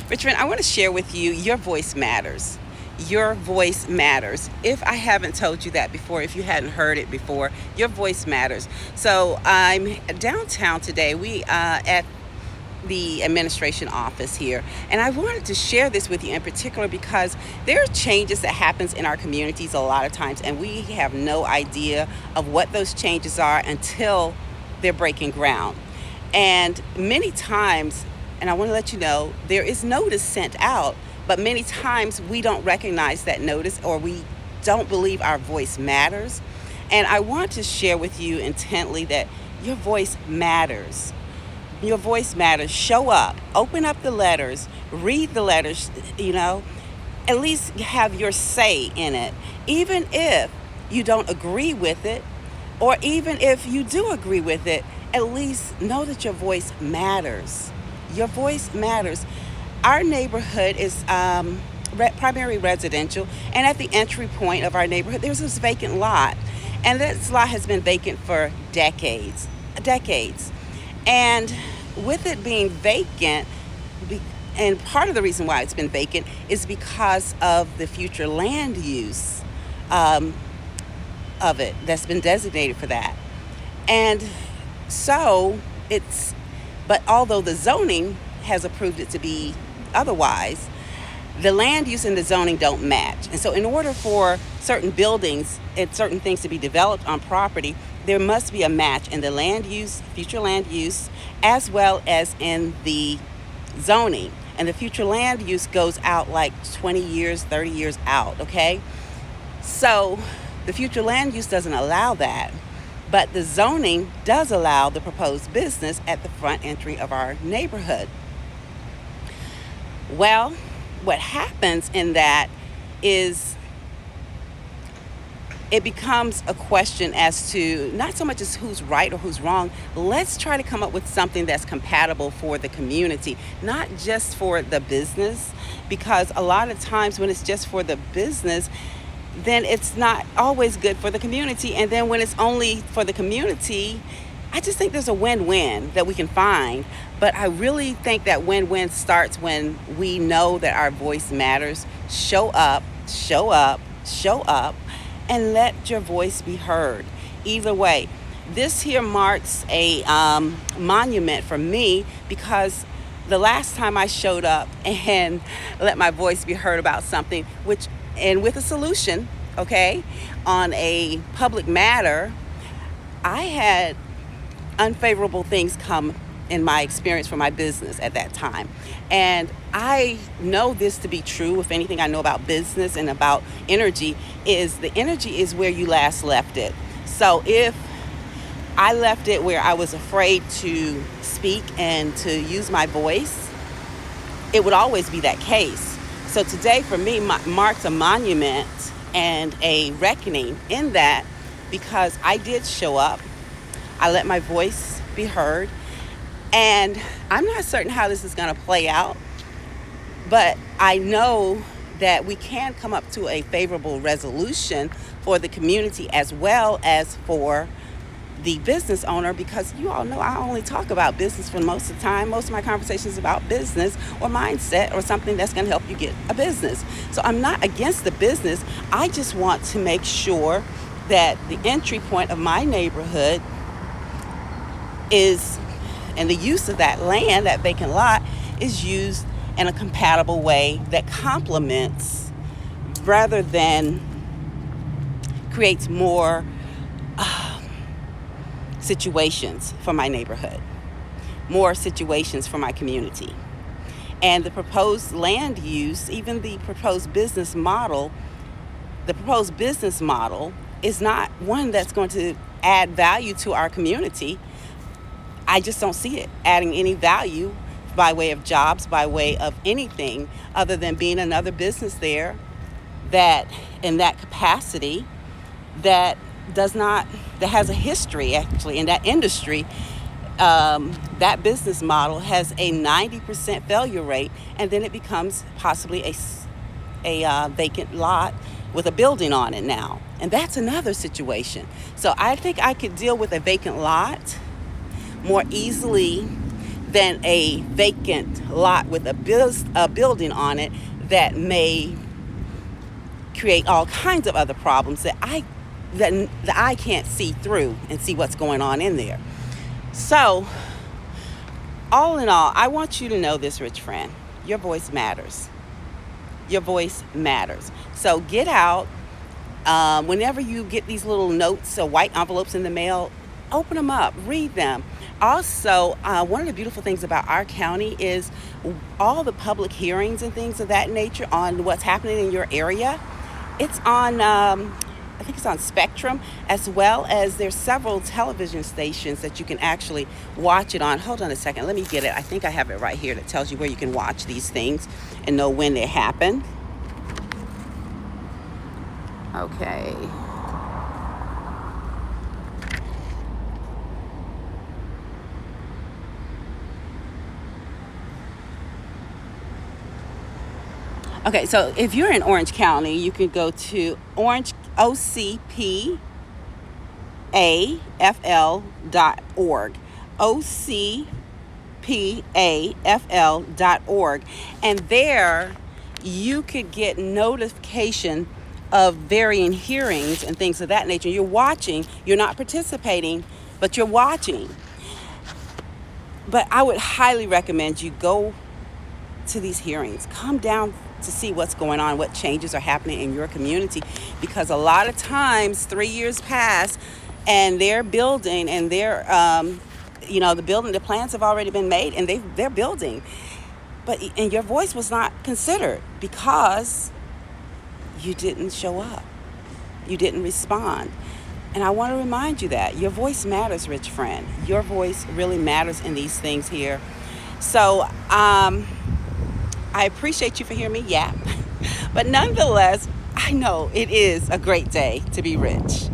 Richmond, I want to share with you your voice matters. Your voice matters. If I haven't told you that before, if you hadn't heard it before, your voice matters. So I'm downtown today. We at the administration office here, and I wanted to share this with you in particular because there are changes that happens in our communities a lot of times, and we have no idea of what those changes are until they're breaking ground. And many times, and I want to let you know, there is notice sent out, but many times we don't recognize that notice, or we don't believe our voice matters. And I want to share with you intently that your voice matters. Your voice matters. Show up, open up the letters, read the letters, at least have your say in it. Even if you don't agree with it, or even if you do agree with it, at least know that your voice matters. Your voice matters. Our neighborhood is primary residential, and at the entry point of our neighborhood, there's this vacant lot. And this lot has been vacant for decades. And with it being vacant, and part of the reason why it's been vacant is because of the future land use of it that's been designated for that. And so but although the zoning has approved it to be otherwise, the land use and the zoning don't match. And so in order for certain buildings and certain things to be developed on property, there must be a match in the land use, future land use, as well as in the zoning. And the future land use goes out like 20 years, 30 years out, okay? So the future land use doesn't allow that, but the zoning does allow the proposed business at the front entry of our neighborhood. Well, what happens in that is it becomes a question as to not so much as who's right or who's wrong. Let's try to come up with something that's compatible for the community, not just for the business, because a lot of times when it's just for the business, then it's not always good for the community. And then when it's only for the community, I just think there's a win-win that we can find. But I really think that win-win starts when we know that our voice matters. Show up, and let your voice be heard. Either way, this here marks a monument for me, because the last time I showed up and let my voice be heard about something, and with a solution, okay, on a public matter, I had unfavorable things come in my experience for my business at that time. And I know this to be true. If anything I know about business and about energy is the energy is where you last left it. So if I left it where I was afraid to speak and to use my voice, it would always be that case. So today for me marks a monument and a reckoning in that, because I did show up. I let my voice be heard. And I'm not certain how this is going to play out, but I know that we can come up to a favorable resolution for the community as well as for the business owner, because you all know I only talk about business for most of the time. Most of my conversations about business or mindset or something that's going to help you get a business. So I'm not against the business. I just want to make sure that the entry point of my neighborhood is, and the use of that land, that vacant lot, is used in a compatible way that complements rather than creates more situations for my neighborhood, more situations for my community. And the proposed land use, even the proposed business model is not one that's going to add value to our community. I just don't see it adding any value by way of jobs, by way of anything other than being another business there that in that capacity that has a history actually in that industry. That business model has a 90% failure rate, and then it becomes possibly a vacant lot with a building on it now. And that's another situation. So I think I could deal with a vacant lot more easily than a vacant lot with a building on it that may create all kinds of other problems that I can't see through and see what's going on in there. So, all in all, I want you to know this, rich friend. Your voice matters. Your voice matters. So get out. Whenever you get these little notes or white envelopes in the mail, open them up, read them. Also, one of the beautiful things about our county is all the public hearings and things of that nature on what's happening in your area. It's on, I think it's on Spectrum, as well as there's several television stations that you can actually watch it on. Hold on a second, let me get it. I think I have it right here that tells you where you can watch these things and know when they happen. Okay. Okay, so if you're in Orange County, you can go to Orange OCPAFL.org. OCPAFL.org. And there you could get notification of varying hearings and things of that nature. You're watching, you're not participating, but you're watching. But I would highly recommend you go to these hearings. Come down to see what's going on, what changes are happening in your community, because a lot of times 3 years pass and they're building and the plans have already been made and they're building, and your voice was not considered because you didn't show up, you didn't respond. And I want to remind you that your voice matters, rich friend. Your voice really matters in these things here. So I appreciate you for hearing me yap. But nonetheless, I know it is a great day to be rich.